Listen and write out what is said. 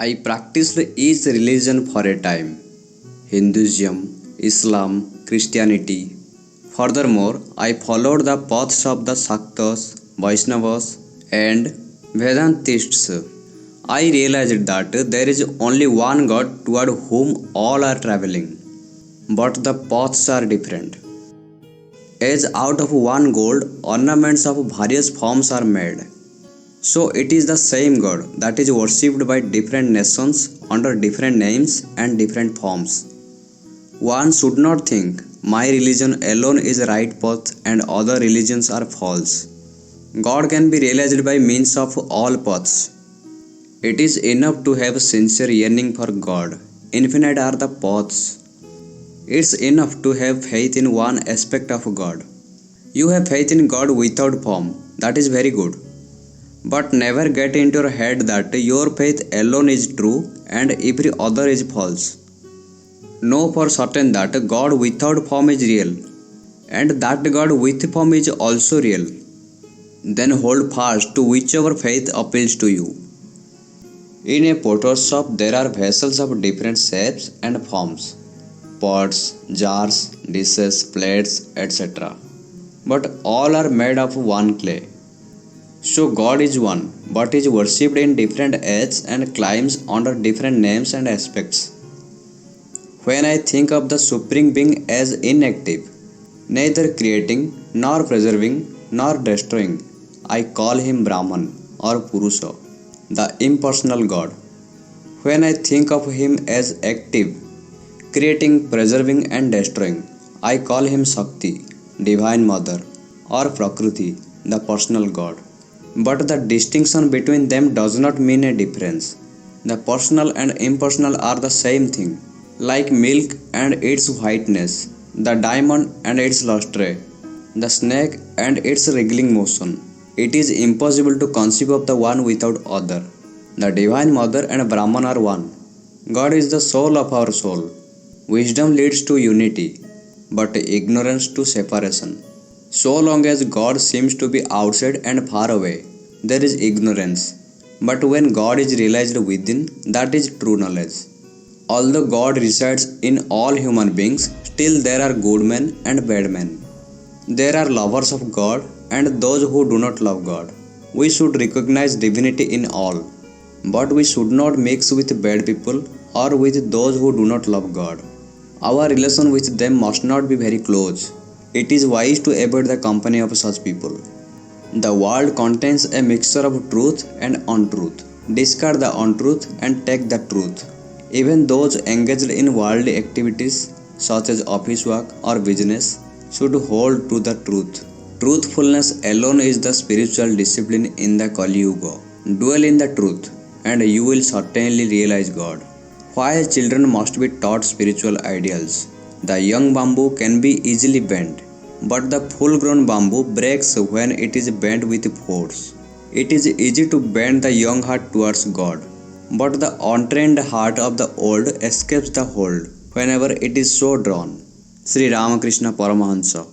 I practiced each religion for a time: Hinduism, Islam, Christianity. Furthermore, I followed the paths of the Shaktas, Vaishnavas, and Vedantists. I realized that there is only one God toward whom all are traveling, but the paths are different. As out of one gold, ornaments of various forms are made, so it is the same God that is worshipped by different nations under different names and different forms. One should not think my religion alone is right path and other religions are false. God can be realized by means of all paths. It is enough to have sincere yearning for God. Infinite are the paths. It's enough to have faith in one aspect of God. You have faith in God without form. That is very good. But never get into your head that your faith alone is true and every other is false. Know for certain that God without form is real, and that God with form is also real. Then hold fast to whichever faith appeals to you. In a potter's shop there are vessels of different shapes and forms: pots, jars, dishes, plates, etc. But all are made of one clay. So God is one, but is worshipped in different ages and climbs under different names and aspects. When I think of the Supreme Being as inactive, neither creating, nor preserving, nor destroying, I call him Brahman or Purusha, the impersonal God. When I think of him as active, creating, preserving and destroying, I call him Shakti, Divine Mother, or Prakriti, the personal God. But the distinction between them does not mean a difference. The personal and impersonal are the same thing. Like milk and its whiteness, the diamond and its lustre, the snake and its wriggling motion. It is impossible to conceive of the one without other. The Divine Mother and Brahman are one. God is the soul of our soul. Wisdom leads to unity, but ignorance to separation. So long as God seems to be outside and far away, there is ignorance. But when God is realized within, that is true knowledge. Although God resides in all human beings, still there are good men and bad men. There are lovers of God and those who do not love God. We should recognize divinity in all, but we should not mix with bad people or with those who do not love God. Our relation with them must not be very close. It is wise to avoid the company of such people. The world contains a mixture of truth and untruth. Discard the untruth and take the truth. Even those engaged in worldly activities such as office work or business should hold to the truth. Truthfulness alone is the spiritual discipline in the Kali Yuga. Dwell in the truth and you will certainly realize God. Why children must be taught spiritual ideals? The young bamboo can be easily bent, but the full-grown bamboo breaks when it is bent with force. It is easy to bend the young heart towards God, but the untrained heart of the old escapes the hold whenever it is so drawn. Sri Ramakrishna Paramahansa.